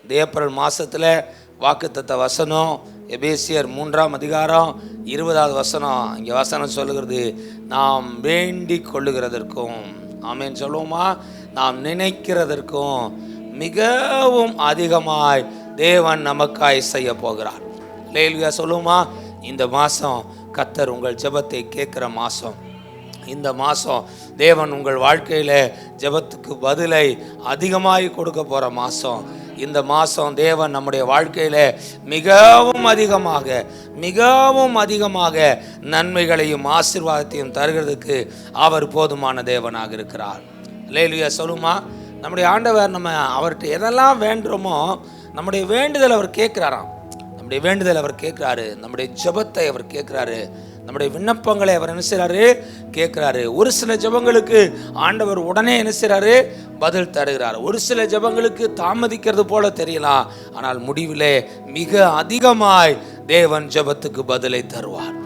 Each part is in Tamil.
இந்த ஏப்ரல் மாதத்தில் வாக்குத்தத்த வசனம் எபேசியர் 3ஆம் அதிகாரம் 20வது வசனம். இங்கே வசனம் சொல்லுகிறது, நாம் வேண்டிக் கொள்ளுகிறதற்கும், ஆமென் சொல்லுவோமா, நாம் நினைக்கிறதற்கும் மிகவும் அதிகமாய் தேவன் நமக்காய் செய்ய போகிறார். அல்லேலூயா சொல்லுவோமா. இந்த மாதம் கர்த்தர் உங்கள் ஜெபத்தை கேட்குற மாதம். இந்த மாதம் தேவன் உங்கள் வாழ்க்கையில் ஜெபத்துக்கு பதிலை அதிகமாய் கொடுக்க போகிற மாதம். இந்த மாதம் தேவன் நம்முடைய வாழ்க்கையில் மிகவும் அதிகமாக நன்மைகளையும் ஆசீர்வாதத்தையும் தருகிறதுக்கு அவர் போதுமான தேவனாக இருக்கிறார். அல்லேலூயா சொல்லுமா. நம்முடைய ஆண்டவர் நம்ம அவர்கிட்ட எதெல்லாம் வேண்டுமோ நம்முடைய வேண்டுதல் அவர் கேட்குறாராம். நம்முடைய வேண்டுதல் அவர் கேட்குறாரு, நம்முடைய ஜெபத்தை அவர் கேட்குறாரு, நம்முடைய விண்ணப்பங்களை அவர் என்ன செய்கிறாரு, கேட்குறாரு. ஒரு சில ஜெபங்களுக்கு ஆண்டவர் உடனே என்ன செய்கிறாரு, பதில் தருகிறார். ஒரு சில ஜெபங்களுக்கு தாமதிக்கிறது போல தெரியலாம், ஆனால் முடிவிலே மிக அதிகமாய் தேவன் ஜெபத்துக்கு பதிலை தருவார்.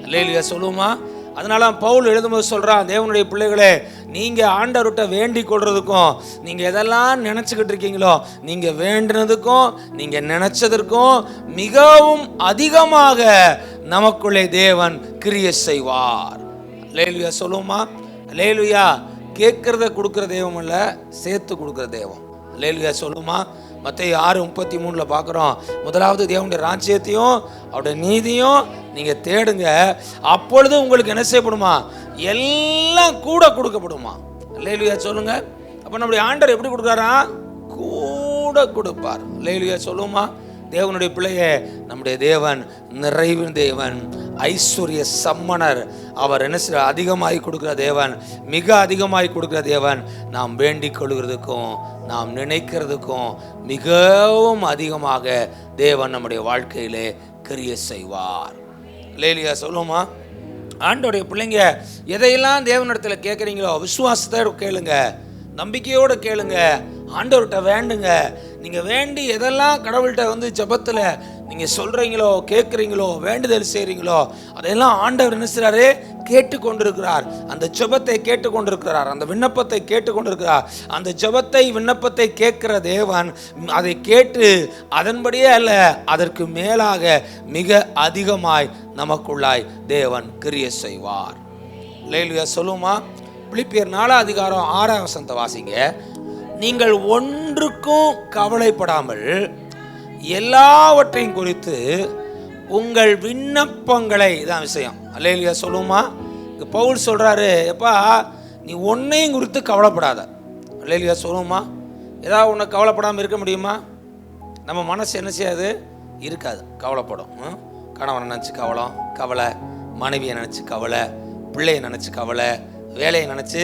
அல்லேலூயா சொல்லுமா. அதனால பவுல் எழுதும்போது சொல்கிறான், தேவனுடைய பிள்ளைகளே, நீங்கள் ஆண்டவர்கிட்ட வேண்டிக் கொள்றதுக்கும் நீங்கள் எதெல்லாம் நினச்சிக்கிட்டு இருக்கீங்களோ நீங்கள் வேண்டினதுக்கும் நீங்கள் நினச்சதற்கும் மிகவும் அதிகமாக நமக்குள்ளே தேவன் கிரியை செய்வார். அல்லேலூயா சொல்லுமா. அல்லேலூயா. கேட்குறத கொடுக்குற தெய்வம் இல்லை, சேர்த்து கொடுக்குற தெய்வம். அல்லேலூயா சொல்லுமா. மத்தேயு 6:33 பார்க்குறோம், முதலாவது தேவனுடைய ராஜ்யத்தையும் அவருடைய நீதியும் நீங்கள் தேடுங்க, அப்பொழுது உங்களுக்கு என்ன செய்யப்படுமா, எல்லாம் கூட கொடுக்கப்படுமா. அல்லேலூயா சொல்லுங்க. அப்போ நம்முடைய ஆண்டவர் எப்படி கொடுக்குறாரா, கூட கொடுப்பார். அல்லேலூயா சொல்லுமா. தேவனுடைய பிள்ளையே, நம்முடைய தேவன் நிறைவின் தேவன், ஐஸ்வர்ய சம்மனர். அவர் என்ன செய்ய, அதிகமாகி கொடுக்குற தேவன், மிக அதிகமாகி கொடுக்குற தேவன். நாம் வேண்டிக் கொள்கிறதுக்கும் நாம் நினைக்கிறதுக்கும் மிகவும் அதிகமாக தேவன் நம்முடைய வாழ்க்கையிலே கிரியை செய்வார். அல்லேலூயா சொல்லுமா. ஆண்டோடைய பிள்ளைங்க, எதையெல்லாம் தேவனிடத்தில் கேட்குறீங்களோ விசுவாசத்தோடு கேளுங்க, நம்பிக்கையோடு கேளுங்க, ஆண்டவர்கிட்ட வேண்டுங்க. நீங்கள் வேண்டி எதெல்லாம் கடவுள்கிட்ட ஜெபத்தில் நீங்கள் சொல்கிறீங்களோ, கேட்குறீங்களோ, வேண்டுதல் செய்கிறீங்களோ, அதையெல்லாம் ஆண்டவர் என்ன செய்கிறாரு, கேட்டுக்கொண்டிருக்கிறார். அந்த ஜெபத்தை கேட்டுக்கொண்டிருக்கிறார், அந்த விண்ணப்பத்தை கேட்டுக்கொண்டிருக்கிறார். அந்த ஜெபத்தை விண்ணப்பத்தை கேட்கிற தேவன் அதை கேட்டு அதன்படியே அல்ல, அதற்கு மேலாக மிக அதிகமாய் நமக்குள்ளாய் தேவன் கிரியை செய்வார். அல்லேலூயா சொல்லுமா. பிலிப்பியர் 4ஆம் அதிகாரம் 6ஆம் வசனத்தை வாசிங்க. நீங்கள் ஒன்றுக்கும் கவலைப்படாமல் எல்லாவற்றையும் குறித்து உங்கள் விண்ணப்பங்களை, இதான் விஷயம். அல்லேலூயா சொல்லுமா. இங்கே பவுல் சொல்கிறாரு, எப்பா நீ ஒன்றையும் குறித்து கவலைப்படாத. அல்லேலூயா சொல்லுமா. ஏதாவது ஒன்று கவலைப்படாமல் இருக்க முடியுமா? நம்ம மனசு என்ன செய்யாது, இருக்காது, கவலைப்படும். கணவனை நினச்சி கவலை, மனைவியை நினச்சி கவலை, பிள்ளையை நினச்சி கவலை, வேலையை நினச்சி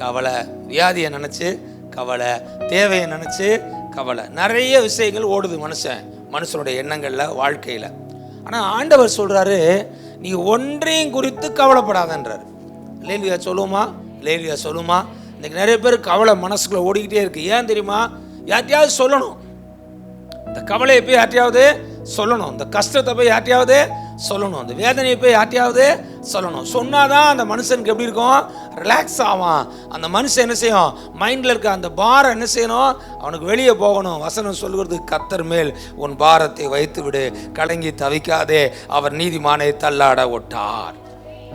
கவலை, வியாதியை நினச்சி கவலை, தேவையை நினச்சி கவலை, நிறைய விஷயங்கள் ஓடுது மனுஷனுடைய எண்ணங்களில், வாழ்க்கையில். ஆனால் ஆண்டவர் சொல்கிறாரு, நீ ஒன்றையும் குறித்து கவலைப்படாதன்றார். அல்லேலூயா சொல்லுமா. அல்லேலூயா சொல்லுமா. இன்றைக்கி நிறைய பேர் கவலை மனசுக்குள்ளே ஓடிக்கிட்டே இருக்குது. ஏன் தெரியுமா? யார்ட்டையாவது சொல்லணும், இந்த கவலையை போய் யார்ட்டையாவது சொல்லணும், இந்த கஷ்டத்தை போய் யார்ட்டையாவது சொல்லணும், அந்த வேதனையை போய் யார்ட்டையாவது சொல்லணும். சொன்னாதான் அந்த மனுஷனுக்கு எப்படி இருக்கும், ரிலாக்ஸ் ஆவான். அந்த மனுஷன் என்ன செய்யும், மைண்டில் இருக்க அந்த பாரம் என்ன செய்யணும், அவனுக்கு வெளியே போகணும். வசனம் சொல்கிறது, கர்த்தர் மேல் உன் பாரத்தை வைத்து விடு, கலங்கி தவிக்காதே, அவர் நீதிமானை தள்ளாட ஒட்டார்.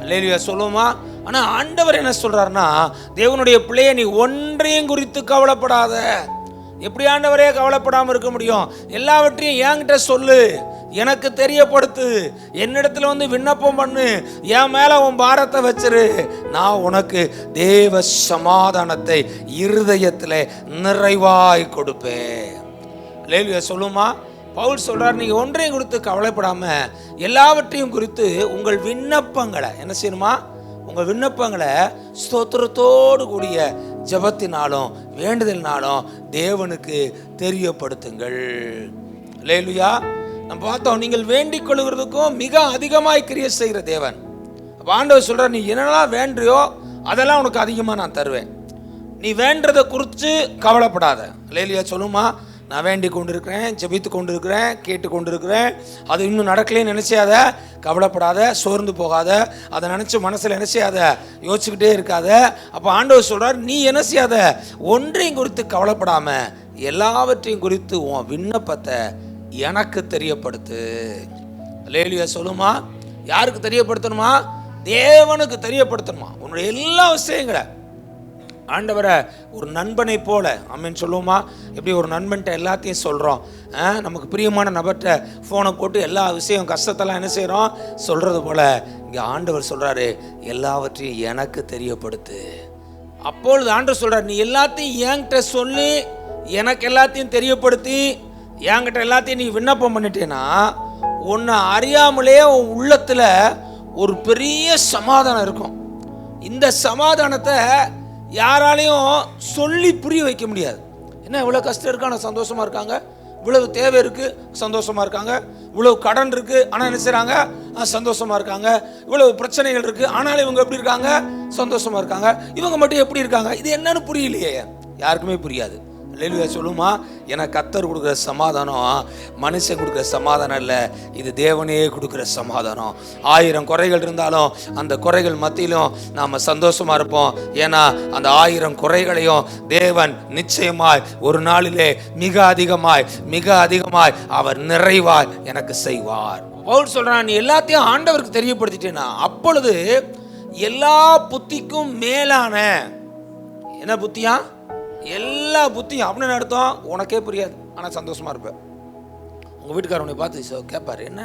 அல்லேலூயா சொல்லுமா. ஆனால் ஆண்டவர் என்ன சொல்கிறாருன்னா, தேவனுடைய பிள்ளையை நீ ஒன்றையும் குறித்து கவலைப்படாத. எப்படி ஆண்டவரே கவலைப்படாமல் இருக்க முடியும்? எல்லாவற்றையும் என்கிட்ட சொல்லு, எனக்கு தெரியப்படுத்து, என்னிடத்துல விண்ணப்பம் பண்ணு, என் மேலே உன் பாரத்தை வச்சிரு, நான் உனக்கு தேவ சமாதானத்தை இருதயத்தில் நிறைவாய் கொடுப்பேன். அல்லேலூயா சொல்லுமா. பவுல் சொல்றார், நீங்கள் ஒன்றையும் குறித்து கவலைப்படாமல் எல்லாவற்றையும் குறித்து உங்கள் விண்ணப்பங்களை என்ன செய்யணுமா, உங்கள் விண்ணப்பங்களை ஸ்தோத்திரத்தோடு கூடிய ஜெபத்தினாலும் வேண்டுதல்னாலும் தேவனுக்கு தெரியப்படுத்துங்கள். அல்லேலூயா. நம்ம பார்த்தோம், நீங்கள் வேண்டிக் கொள்கிறதுக்கும் மிக அதிகமாய் கிரியை செய்கிற தேவன். ஆண்டவர் சொல்கிறார், நீ என்னெல்லாம் வேண்டியோ அதெல்லாம் உனக்கு அதிகமாக நான் தருவேன், நீ வேண்டதை குறித்து கவலைப்படாத. அல்லேலூயா சொல்லுமா. நான் வேண்டி கொண்டிருக்கிறேன், ஜெபித்து கொண்டிருக்கிறேன், கேட்டு கொண்டிருக்கிறேன், அது இன்னும் நடக்கலேன்னு நினைச்சாத, கவலைப்படாத, சோர்ந்து போகாத, அதை நினச்சி மனசில் என்ன செய்யாத, யோசிச்சுக்கிட்டே இருக்காத. அப்போ ஆண்டவர் சொல்கிறார், நீ என்ன செய்யாத, ஒன்றையும் குறித்து கவலைப்படாம எல்லாவற்றையும் குறித்து உன் விண்ணப்பத்தை எனக்கு தெரியப்படுத்து. அல்லேலூயா சொல்லுமா. யாருக்கு தெரியப்படுத்தணுமா? தேவனுக்கு தெரியப்படுத்தணுமா உன்னுடைய எல்லா விஷயங்களை. ஆண்டவரை ஒரு நண்பனை போல, ஆமென் சொல்லுவோமா? எப்படி ஒரு நண்பன்ட்ட எல்லாத்தையும் சொல்கிறோம், நமக்கு பிரியமான நபர்கிட்ட ஃபோனை போட்டு எல்லா விஷயம் கஷ்டத்தெல்லாம் என்ன செய்கிறோம் சொல்கிறது போல் இங்கே ஆண்டவர் சொல்கிறாரு, எல்லாவற்றையும் எனக்கு தெரியப்படுத்து. அப்பொழுது ஆண்டவர் சொல்கிறார், நீ எல்லாத்தையும் என்கிட்ட சொல்லி எனக்கு எல்லாத்தையும் தெரியப்படுத்தி என்கிட்ட எல்லாத்தையும் நீ விண்ணப்பம் பண்ணிட்டேன்னா உன்னை அறியாமலே உன் உள்ளத்தில் ஒரு பெரிய சமாதானம் இருக்கும். இந்த சமாதானத்தை யாராலையும் சொல்லி புரிய வைக்க முடியாது. என்ன இவ்வளோ கஷ்டம் இருக்கு ஆனால் சந்தோஷமாக இருக்காங்க, இவ்வளவு தேவை இருக்குது சந்தோஷமாக இருக்காங்க, இவ்வளவு கடன் இருக்குது ஆனால் என்ன செய்கிறாங்க சந்தோஷமாக இருக்காங்க, இவ்வளவு பிரச்சனைகள் இருக்குது ஆனாலும் இவங்க எப்படி இருக்காங்க சந்தோஷமாக இருக்காங்க, இவங்க மட்டும் எப்படி இருக்காங்க, இது என்னன்னு புரியலையே, யாருக்குமே புரியாது. அல்லேலூயா சொல்லுமா. எனக்கு கர்த்தர் கொடுக்குற சமாதானம் மனுஷன் கொடுக்குற சமாதானம் இல்லை, இது தேவனே கொடுக்குற சமாதானம். 1000 குறைகள் இருந்தாலும் அந்த குறைகள் மத்தியிலும் நாம் சந்தோஷமாக இருப்போம். ஏன்னா அந்த 1000 குறைகளையும் தேவன் நிச்சயமாய் ஒரு நாளிலே மிக அதிகமாய் அவர் நிறைவாய் எனக்கு செய்வார். பவுல் சொல்றான், நீ எல்லாத்தையும் ஆண்டவருக்கு தெரியப்படுத்திட்டேன்னா அப்பொழுது எல்லா புத்திக்கும் மேலான, என்ன புத்தியா, எல்லா புத்தியும் அப்படின்னு அர்த்தம் உனக்கே புரியாது ஆனால் சந்தோஷமா இருப்ப. உங்கள் வீட்டுக்காரர் உன்னை பார்த்து கேட்பாரு, என்ன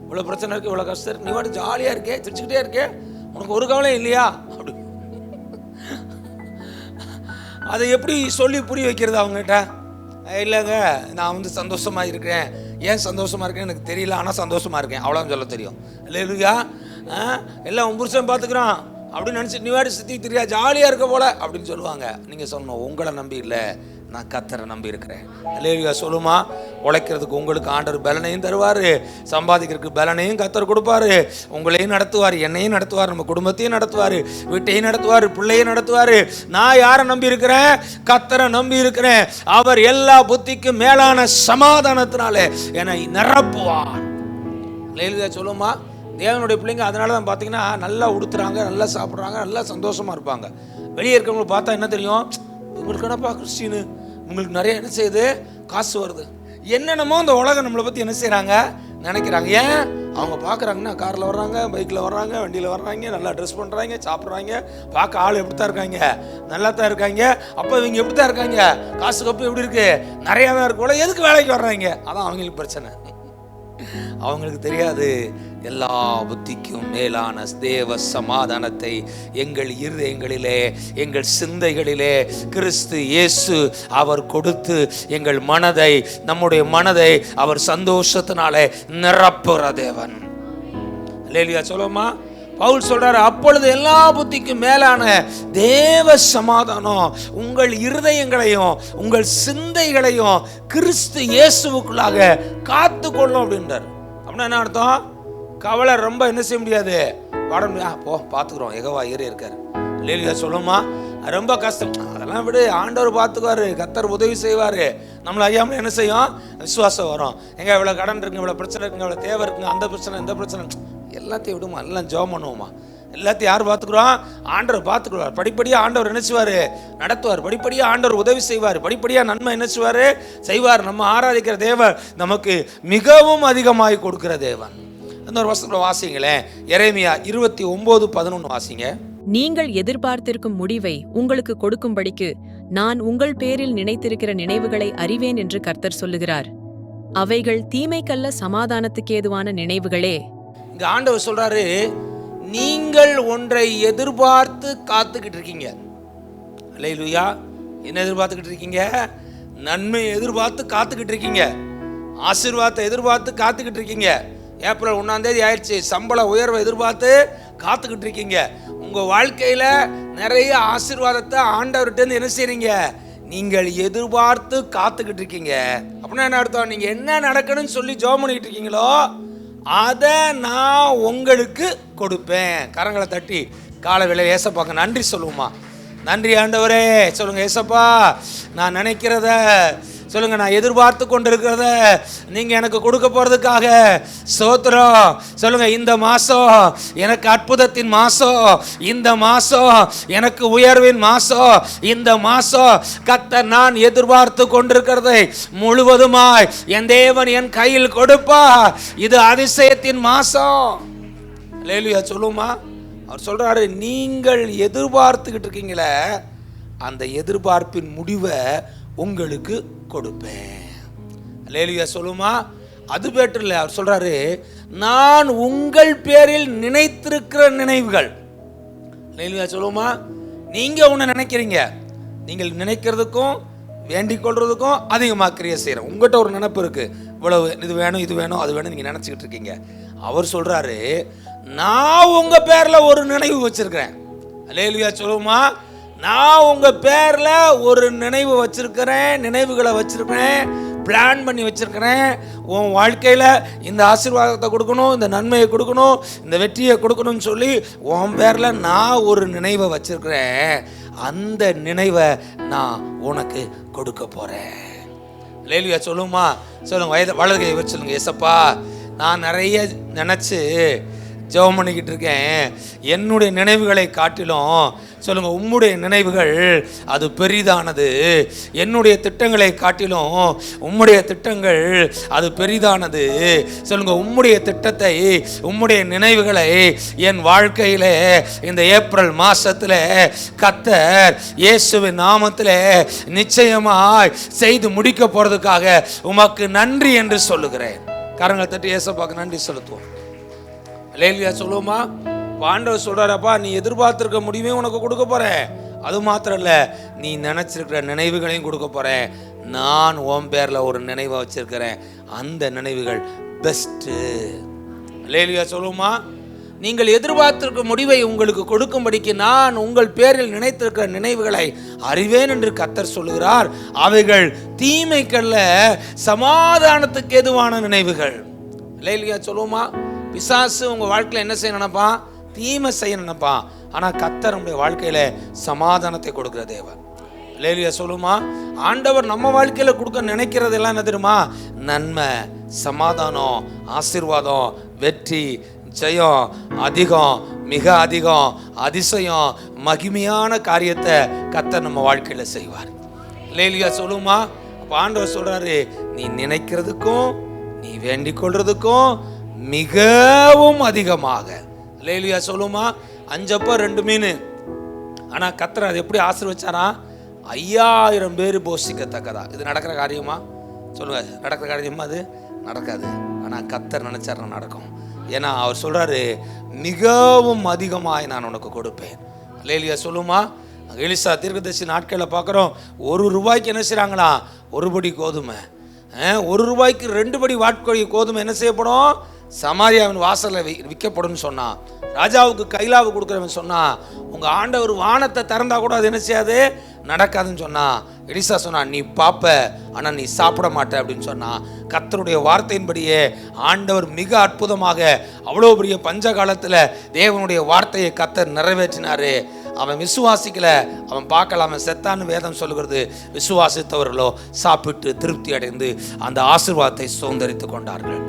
இவ்வளோ பிரச்சனை இருக்கு, இவ்வளோ கஷ்டம் இருக்கு, நீ வாட்டு ஜாலியாக இருக்கே, சிரிச்சுக்கிட்டே இருக்கே, உனக்கு ஒரு கவலை இல்லையா அப்படி. அதை எப்படி சொல்லி புரிய வைக்கிறது அவங்ககிட்ட? இல்லைங்க நான் வந்து சந்தோஷமாக இருக்கிறேன், ஏன் சந்தோஷமாக இருக்கேன்னு எனக்கு தெரியல ஆனால் சந்தோஷமாக இருக்கேன் அவ்வளோன்னு சொல்ல தெரியும். இல்லையா எல்லாம் உன் புருஷன் பார்த்துக்கிறான் அப்படின்னு நினச்சி நீ வேறு சுற்றி தெரியா ஜாலியாக இருக்க போல அப்படின்னு சொல்லுவாங்க. நீங்கள் சொல்லணும், உங்களை நம்பி இல்லை, நான் கர்த்தரை நம்பி இருக்கிறேன். அல்லேலூயா சொல்லுமா. உழைக்கிறதுக்கு உங்களுக்கு ஆண்டவர் பலனையும் தருவார், சம்பாதிக்கிறதுக்கு பலனையும் கர்த்தர் கொடுப்பாரு, உங்களையும் நடத்துவார், என்னையும் நடத்துவார், நம்ம குடும்பத்தையும் நடத்துவார், வீட்டையும் நடத்துவார், பிள்ளையும் நடத்துவார். நான் யாரை நம்பி இருக்கிறேன்? கர்த்தரை நம்பி இருக்கிறேன். அவர் எல்லா புத்திக்கும் மேலான சமாதானத்தினாலே என்னை நிரப்புவார். அல்லேலூயா சொல்லுமா. தேவனுடைய பிள்ளைங்க அதனால தான் பார்த்தீங்கன்னா நல்லா உடுத்துறாங்க, நல்லா சாப்பிட்றாங்க, நல்லா சந்தோஷமாக இருப்பாங்க. வெளியே இருக்கிறவங்களை பார்த்தா என்ன தெரியும், உங்களுக்கு என்னப்பா கிறிஸ்டின்னு, உங்களுக்கு நிறைய என்ன செய்யுது, காசு வருது, என்னென்னமோ இந்த உலகம் நம்மளை பற்றி என்ன செய்கிறாங்க நினைக்கிறாங்க. ஏன் அவங்க பார்க்குறாங்கன்னா காரில் வர்றாங்க, பைக்கில் வர்றாங்க, வண்டியில் வர்றாங்க, நல்லா ட்ரெஸ் பண்ணுறாங்க, சாப்பிட்றாங்க, பார்க்க ஆள் எப்படி தான் இருக்காங்க, நல்லா தான் இருக்காங்க. அப்போ இவங்க எப்படி தான் இருக்காங்க, காசு கப்பு எப்படி இருக்குது, நிறையா தான் இருக்கும்ல, எதுக்கு வேலைக்கு வர்றாங்க, அதான் அவங்களுக்கு பிரச்சனை. அவங்களுக்கு தெரியாது எல்லா புத்திக்கும் மேலான தேவ சமாதானத்தை எங்கள் இருதயங்களிலே, எங்கள் சிந்தைகளிலே கிறிஸ்து இயேசு அவர் கொடுத்து எங்கள் மனதை, நம்முடைய மனதை அவர் சந்தோஷத்தினாலே நிரப்புற தேவன். அல்லேலூயா சொல்லுமா. பவுல் சொல்றாரு, அப்பொழுது எல்லா புத்திக்கும் மேலான தேவ சமாதானம் உங்கள் இருதயங்களையும் உங்கள் சிந்தைகளையும் கிறிஸ்து இயேசுவுக்குள்ளாக காத்து கொள்ளும் அப்படின்றார். அப்படின்னா என்ன அர்த்தம்? கவலை ரொம்ப என்ன செய்ய முடியாது, பாட முடியாது, போ பார்த்துக்குறோம், யெகோவா ஏறி இருக்காரு. அல்லேலூயா சொல்லுமா. ரொம்ப கஷ்டம், அதெல்லாம் விடு, ஆண்டவர் பார்த்துக்குவாரு, கர்த்தர் உதவி செய்வார். நம்மளை ஐயாமல் என்ன செய்யும், விசுவாசம் வரும். எங்க இவ்வளோ கடன் இருக்குங்க, இவ்வளோ பிரச்சனை இருக்குங்க, இவ்வளோ தேவை இருக்குங்க, அந்த பிரச்சனை இந்த பிரச்சனை எல்லாத்தையும் விடுமா, எல்லாம் ஜெபம் பண்ணுவோமா. எல்லாத்தையும் யார் பார்த்துக்குறோம்? ஆண்டவர் பார்த்துக்குவார். படிப்படியாக ஆண்டவர் நினைச்சுவார், நடத்துவார். படிப்படியாக ஆண்டவர் உதவி செய்வார். படிப்படியாக நன்மை நினைச்சுவார், செய்வார். நம்ம ஆராதிக்கிற தேவன் நமக்கு மிகவும் அதிகமாக கொடுக்கிற தேவன். இன்னொரு வசனத்தில் வாசிங்களேன், எரேமியா 29:11 வாசிங்க. நீங்கள் எதிர்பார்த்திருக்கும் முடிவை உங்களுக்கு கொடுக்கும்படிக்கு நான் உங்கள் பேரில் நினைத்திருக்கிற நினைவுகளை அறிவேன் என்று கர்த்தர் சொல்லுகிறார். அவைகள் தீமைக்கல்ல, சமாதானத்துக்கு ஏதுவான நினைவுகளே. இங்க ஆண்டவர் சொல்றாரு, நீங்கள் ஒன்றை எதிர்பார்த்து காத்துக்கிட்டு இருக்கீங்க. அல்லேலூயா. என்ன எதிர்பார்த்துக்கிட்டு இருக்கீங்க? நன்மை எதிர்பார்த்து காத்துக்கிட்டு இருக்கீங்க, ஆசீர்வாதத்தை எதிர்பார்த்து காத்துக்கிட்டு இருக்கீங்க. ஏப்ரல் 1 ஆயிடுச்சு, சம்பள உயர்வை எதிர்பார்த்து காத்துக்கிட்டு இருக்கீங்க. உங்கள் வாழ்க்கையில் நிறைய ஆசீர்வாதத்தை ஆண்டவர்கிட்ட என்ன செய்றீங்க, நீங்கள் எதிர்பார்த்து காத்துக்கிட்டு இருக்கீங்க. அப்படின்னா என்ன அர்த்தம்? நீங்கள் என்ன நடக்கணும்னு சொல்லி ஜெபம் பண்ணிக்கிட்டு இருக்கீங்களோ அதை நான் உங்களுக்கு கொடுப்பேன். கரங்களை தட்டி காலை வேளை ஏசப்பாக்க நன்றி சொல்லுவோமா. நன்றி ஆண்டவரே சொல்லுங்க. ஏசப்பா, நான் நினைக்கிறத சொல்லுங்க, நான் எதிர்பார்த்து கொண்டிருக்கிறத நீங்க எனக்கு கொடுக்க போறதுக்காக ஸ்தோத்திரம். சொல்லுங்க, இந்த மாசம் எனக்கு அற்புதத்தின் மாசம், இந்த மாசம் எனக்கு உயர்வின் மாசம், இந்த மாசம் கர்த்தர் நான் எதிர்பார்த்து கொண்டிருக்கிறதை முழுவதுமாய் என் தேவன் என் கையில் கொடுப்பா. இது அதிசயத்தின் மாசம். அல்லேலூயா சொல்லுமா. அவர் சொல்றாரு, நீங்கள் எதிர்பார்த்துக்கிட்டு இருக்கீங்களே, அந்த எதிர்பார்ப்பின் முடிவை உங்களுக்கு கொடுப்பேன். அல்லேலூயா சொல்லுமா. அது பெட்டர் இல்லை. அவர் சொல்றாரு, நான் உங்கள் பேரில் நினைத்திருக்கிற நினைவுகள். அல்லேலூயா சொல்லுமா. நீங்க ஒன்று நினைக்கிறீங்க, நீங்கள் நினைக்கிறதுக்கும் வேண்டிக் கொள்றதுக்கும் அதிகமாக கிரியை செய்கிறோம். உங்கள்கிட்ட ஒரு நினைப்பு இருக்கு, இவ்வளவு இது வேணும் இது வேணும் அது வேணும் நீங்க நினைச்சுக்கிட்டு இருக்கீங்க. அவர் சொல்றாரு, நான் உங்க பேர்ல ஒரு நினைவு வச்சிருக்கிறேன். அல்லேலூயா சொல்லுமா. நான் உங்க பேர்ல ஒரு நினைவு வச்சிருக்கிறேன், நினைவுகளை வச்சிருக்கிறேன், பிளான் பண்ணி வச்சிருக்கிறேன். உன் வாழ்க்கையில இந்த ஆசீர்வாதத்தை கொடுக்கணும், இந்த நன்மையை கொடுக்கணும், இந்த வெற்றியை கொடுக்கணும்னு சொல்லி உன் பேர்ல நான் ஒரு நினைவை வச்சிருக்கிறேன். அந்த நினைவை நான் உனக்கு கொடுக்க போறேன். அல்லேலூயா சொல்லுமா. சொல்லுங்க, வலது கை வச்சு சொல்லுங்க, ஏசப்பா நான் நிறைய நினைச்சு ஜெபம் பண்ணிக்கிட்டு இருக்கேன். என்னுடைய நினைவுகளை காட்டிலும் சொல்லுங்க, உம்முடைய நினைவுகள் அது பெரிதானது. என்னுடைய திட்டங்களை காட்டிலும் உம்முடைய திட்டங்கள் அது பெரிதானது. சொல்லுங்க, உம்முடைய திட்டத்தை உம்முடைய நினைவுகளை என் வாழ்க்கையில இந்த ஏப்ரல் மாசத்துல கர்த்தர் இயேசுவின் நாமத்திலே நிச்சயமாய் செய்து முடிக்க போறதுக்காக உமக்கு நன்றி என்று சொல்லுகிறேன். கரங்களை தட்டி இயேசுவுக்கு நன்றி செலுத்துவோம். அல்லேலூயா சொல்லுவோமா. ஆண்டவர் சொல்றாரப்பா, நீ எதிர்பார்த்திருக்க முடியுமே உனக்கு கொடுக்க போறேன். அது மாத்திரம் இல்ல, நீ நினைச்சிருக்கிற நினைவுகளையும் கொடுக்க போறேன். நான் உன் பேர்ல ஒரு நினைவை வச்சிருக்கிறேன், அந்த நினைவுகள் பெஸ்ட். அல்லேலூயா சொல்லுவோமா. நீங்கள் எதிர்பார்த்திருக்க முடிவை உங்களுக்கு கொடுக்கும்படிக்கு நான் உங்கள் பேரில் நினைத்திருக்கிற நினைவுகளை அறிவேன் என்று கர்த்தர் சொல்லுகிறார். அவைகள் தீமைக்கல்ல, சமாதானத்துக்கு ஏதுவான நினைவுகள். அல்லேலூயா சொல்லுவோமா. பிசாசு உங்க வாழ்க்கையில என்ன செய்ய நினைப்பான்? தீமை செய்ய நினைப்பான். ஆனா கர்த்தர் நம்முடைய வாழ்க்கையில சமாதானத்தை கொடுக்கிற தேவன். அல்லேலூயா சொல்லுமா. ஆண்டவர் நம்ம வாழ்க்கையில கொடுக்க நினைக்கிறது எல்லாம் என்ன தெரியுமா? நன்மை, சமாதானம், ஆசீர்வாதம், வெற்றி, ஜெயம், அதிகம், மிக அதிகம், அதிசயம், மகிமையான காரியத்தை கர்த்தர் நம்ம வாழ்க்கையில செய்வார். அல்லேலூயா சொல்லுமா. அப்ப ஆண்டவர் சொல்றாரு, நீ நினைக்கிறதுக்கும் நீ வேண்டிக் கொள்றதுக்கும் மிகவும் அதிகமாக. அல்லேலூயா சொல்லுமா. 5 அப்பம் 2 மீன். ஆனா கர்த்தர் அது எப்படி ஆசீர்வச்சாரா? 5000 பேர் போஷிக்கத்தக்கதா. இது நடக்கிற காரியமா? சொல்லுங்க, நடக்கிற காரியமா? அது நடக்காது. ஆனா கர்த்தர் நினைச்சாருன்னா நடக்கும். ஏன்னா அவர் சொல்றாரு, மிகவும் அதிகமாய் நான் உனக்கு கொடுப்பேன். அல்லேலூயா சொல்லுமா. எலிசா தீர்க்கதரிசி நாட்களில் பார்க்குறோம், ₹1 என்ன செய்கிறாங்களா? 1 படி கோதுமை. ₹1 2 படி வாட்கோழி கோதுமை என்ன செய்யப்படும்? சமாரியாவின் வாசலில் விற்கப்படும் சொன்னான். ராஜாவுக்கு கைலாவு கொடுக்குறவன் சொன்னான், உங்க ஆண்டவர் வானத்தை திறந்தா கூட அது என்ன செய்யாது, நடக்காதுன்னு சொன்னான். எலிசா சொன்னான், நீ பாப்ப ஆனா நீ சாப்பிட மாட்ட அப்படின்னு சொன்னான். கர்த்தருடைய வார்த்தையின்படியே ஆண்டவர் மிக அற்புதமாக அவ்வளோ பெரிய பஞ்ச காலத்துல தேவனுடைய வார்த்தையை கர்த்தர் நிறைவேற்றினாரு. அவன் விசுவாசிக்கல, அவன் பார்க்கல, அவன் செத்தான்னு வேதம் சொல்லுகிறது. விசுவாசித்தவர்களோ சாப்பிட்டு திருப்தி அடைந்து அந்த ஆசீர்வாதத்தை சுதந்தரித்து கொண்டார்கள்.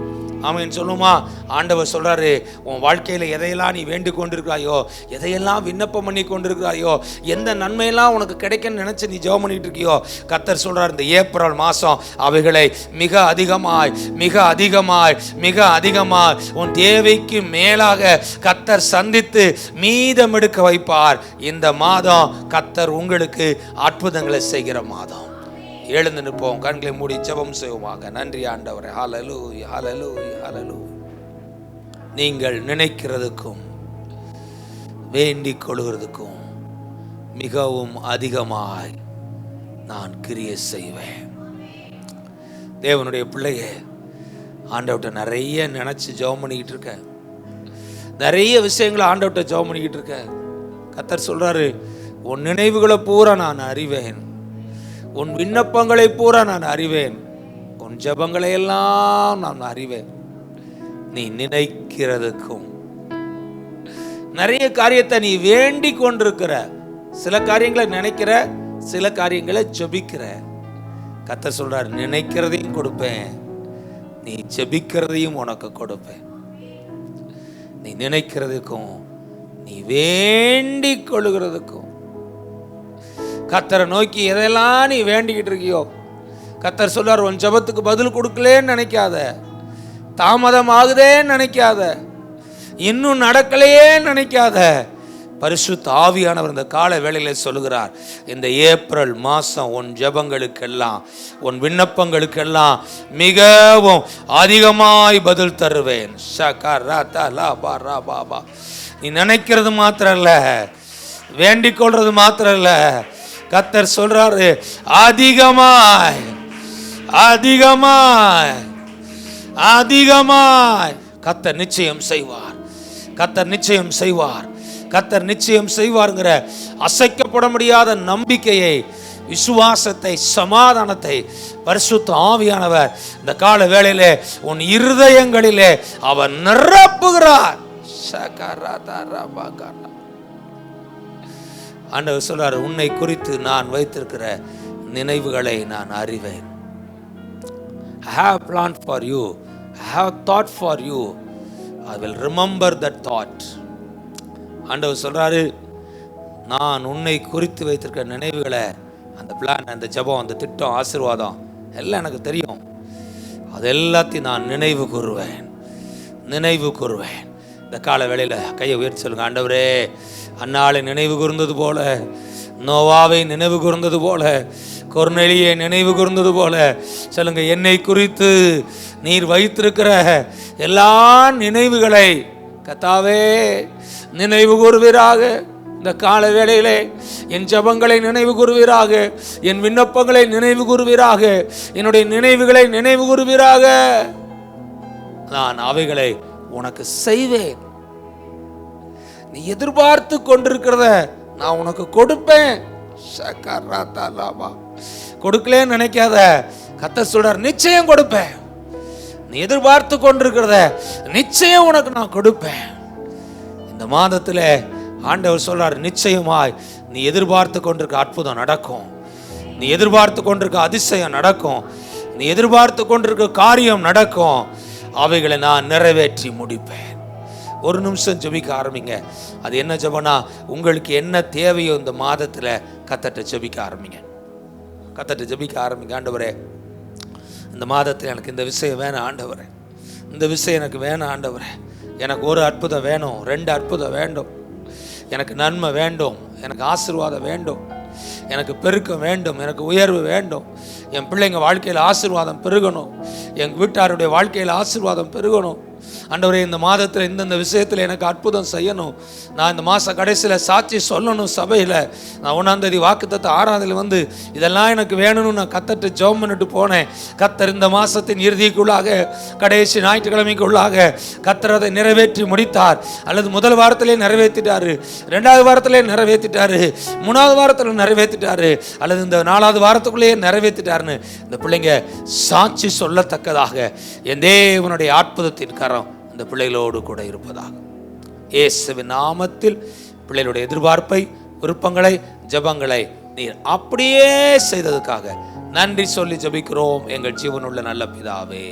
ஆமென் சொல்லுமா. ஆண்டவர் சொல்றாரு, உன் வாழ்க்கையில எதையெல்லாம் நீ வேண்டிக் கொண்டிருக்கிறாயோ, எதையெல்லாம் விண்ணப்பம் பண்ணி கொண்டிருக்கிறாயோ, எந்த நன்மையெல்லாம் உனக்கு கிடைக்குன்னு நினைச்சு நீ ஜெபம் பண்ணிட்டு இருக்கியோ, கர்த்தர் சொல்றார், இந்த ஏப்ரல் மாசம் அவைகளை மிக அதிகமாய் மிக அதிகமாய் மிக அதிகமாய் உன் தேவைக்கு மேலாக கர்த்தர் சந்தித்து மீதம் எடுக்க வைப்பார். இந்த மாதம் கர்த்தர் உங்களுக்கு அற்புதங்களை செய்கிற மாதம். எழுந்து நிற்போம், கண்களை மூடி ஜெபம் செய்வோமாக. நன்றி ஆண்டவரே. ஹல்லேலூயா, ஹல்லேலூயா, ஹல்லேலூயா. நீங்கள் நினைக்கிறதுக்கும் வேண்டிக் கொள்கிறதுக்கும் மிகவும் அதிகமாய் நான் கிரியை செய்வேன். தேவனுடைய பிள்ளையே, ஆண்டவர்கிட்ட நிறைய நினைச்சு ஜெபம் பண்ணிக்கிட்டு இருக்கேன். நிறைய விஷயங்களை ஆண்டவர்கிட்ட ஜெபம் பண்ணிக்கிட்டு இருக்கேன். கர்த்தர் சொல்றாரு, உன் நினைவுகளை பூரா நான் அறிவேன், உன் விண்ணப்பங்களை பூரா நான் அறிவேன், உன் ஜெபங்களை எல்லாம் நான் அறிவேன். நீ நினைக்கிறதுக்கும் நிறைய காரியத்தை நீ வேண்டிக் கொண்டிருக்கிற, சில காரியங்களை நினைக்கிற, சில காரியங்களை ஜெபிக்கிற. கர்த்தர் சொல்றார், நினைக்கிறதையும் கொடுப்பேன், நீ ஜெபிக்கிறதையும் உனக்கு கொடுப்பேன். நீ நினைக்கிறதுக்கும் நீ வேண்டிக் கொள்ளுகிறதுக்கும். கர்த்தரை நோக்கி எதெல்லாம் நீ வேண்டிக்கிட்டு இருக்கியோ, கர்த்தர் சொல்றார், உன் ஜெபத்துக்கு பதில் கொடுக்கலேன்னு நினைக்காத, தாமதம் ஆகுதேன்னு நினைக்காத, இன்னும் நடக்கலையே நினைக்காத. பரிசுத்த ஆவியானவர் இந்த கால வேளையில சொல்லுகிறார், இந்த ஏப்ரல் மாதம் உன் ஜெபங்களுக்கெல்லாம், உன் விண்ணப்பங்களுக்கெல்லாம் மிகவும் அதிகமாய் பதில் தருவேன். நீ நினைக்கிறது மாத்திரம் இல்ல, வேண்டிக் கொள்றது மாத்திரம் இல்ல, கர்த்தர் சொல்றாரு, அதிகமாய் அதிகமாய் அதிகமாய் கர்த்தர் நிச்சயம் செய்வார். கர்த்தர் நிச்சயம் செய்வார். கர்த்தர் நிச்சயம் செய்வார்ங்கிற அசைக்கப்பட முடியாத நம்பிக்கையை, விசுவாசத்தை, சமாதானத்தை பரிசுத்த ஆவியானவர் இந்த கால வேளையிலே உன் இருதயங்களிலே அவர் நிரப்புகிறார். ஆண்டவர் சொல்றார், உன்னை குறித்து நான் வைத்திருக்கிற நினைவுகளை நான் அறிவேன். I have planned for you, I have thought for you, I will remember that thought. ஆண்டவர் சொல்றாரு, நான் உன்னை குறித்து வைத்திருக்கிற நினைவுகளை, அந்த பிளான், அந்த ஜெபம், அந்த திட்டம், ஆசீர்வாதம் எல்லாம் எனக்கு தெரியும். அது எல்லாத்தையும் நான் நினைவு கூறுவேன், நினைவு கூறுவேன். இந்த கால வேளையில் கையை உயர்த்தி சொல்லுங்க, ஆண்டவரே, அன்னாளை நினைவு கூர்ந்தது போல, நோவாவை நினைவு கூர்ந்தது போல, கொர்நேலியை நினைவு கூர்ந்தது போல சொல்லுங்க, என்னை குறித்து நீர் வைத்திருக்கிற எல்லா நினைவுகளை கர்த்தாவே நினைவு கூறுவீராக. இந்த கால வேளையிலே என் ஜெபங்களை நினைவு கூறுவீராக, என் விண்ணப்பங்களை நினைவு கூறுவீராக, என்னுடைய நினைவுகளை நினைவு கூறுவீராக. நான் அவைகளை உனக்கு செய்வேன். நீ எதிர்பார்த்து கொண்டிருக்கிறத நான் உனக்கு கொடுப்பேன். கொடுக்கலன்னு நினைக்காத, கர்த்தர் சொல்றார், நிச்சயம் கொடுப்பேன். நீ எதிர்பார்த்து கொண்டிருக்கிறத நிச்சயம் உனக்கு நான் கொடுப்பேன். இந்த மாதத்துல ஆண்டவர் சொல்றார், நிச்சயமாய் நீ எதிர்பார்த்து கொண்டிருக்க அற்புதம் நடக்கும், நீ எதிர்பார்த்து கொண்டிருக்க அதிசயம் நடக்கும், நீ எதிர்பார்த்து கொண்டிருக்க காரியம் நடக்கும். அவைகளை நான் நிறைவேற்றி முடிப்பேன். ஒரு நிமிஷம் ஜெபிக்க ஆரம்பிங்க. அது என்ன ஜெபம்னா, உங்களுக்கு என்ன தேவையோ இந்த மாதத்துல கர்த்தர்ட்ட ஜெபிக்க ஆரம்பிங்க. கர்த்தர்ட்ட ஜெபிக்க ஆரம்பிங்க. ஆண்டவரே, இந்த மாதத்தில் எனக்கு இந்த விஷயம் வேணும் ஆண்டவரே, இந்த விஷயம் எனக்கு வேணும் ஆண்டவரே, எனக்கு ஒரு அற்புதம் வேணும், 2 அற்புதம் வேண்டும், எனக்கு நன்மை வேண்டும், எனக்கு ஆசீர்வாதம் வேண்டும், எனக்கு பெருக்கம் வேண்டும், எனக்கு உயர்வு வேண்டும், என் பிள்ளைங்க வாழ்க்கையில் ஆசீர்வாதம் பெருகணும், எங்கள் வீட்டாருடைய வாழ்க்கையில் ஆசீர்வாதம் பெருகணும். ஆண்டவரே, இந்த மாதத்தில் இந்தந்த விஷயத்தில் எனக்கு அற்புதம் செய்யணும். நான் இந்த மாத கடைசியில் சாட்சி சொல்லணும் சபையில். நான் 1ஆம் தேதி வாக்குத்தத்த ஆராதனையில் வந்து இதெல்லாம் எனக்கு வேணும்னு நான் கர்த்தர்ட்ட ஜெபம் பண்ணிட்டு போனேன். கர்த்தர் இந்த மாதத்தின் இறுதிக்குள்ளாக, கடைசி ஞாயிற்றுக்கிழமைக்குள்ளாக கர்த்தர் அதை நிறைவேற்றி முடித்தார். அல்லது முதல் வாரத்திலே நிறைவேற்றிட்டாரு, 2வது வாரத்திலே நிறைவேற்றிட்டாரு, 3வது வாரத்தில் நிறைவேற்றிட்டாரு, அல்லது இந்த 4வது வாரத்துக்குள்ளேயே நிறைவேற்றிட்டாருன்னு இந்த பிள்ளைங்க சாட்சி சொல்லத்தக்கதாக என் தேவனுடைய அற்புதத்தின் கரம் இந்த பிள்ளைகளோடு கூட இருப்பதாக இயேசுவின் நாமத்தில் பிள்ளைகளுடைய எதிர்பார்ப்பை, விருப்பங்களை, ஜெபங்களை நீர் அப்படியே செய்ததுக்காக நன்றி சொல்லி ஜெபிக்கிறோம் எங்கள் ஜீவனுள்ள நல்ல பிதாவே.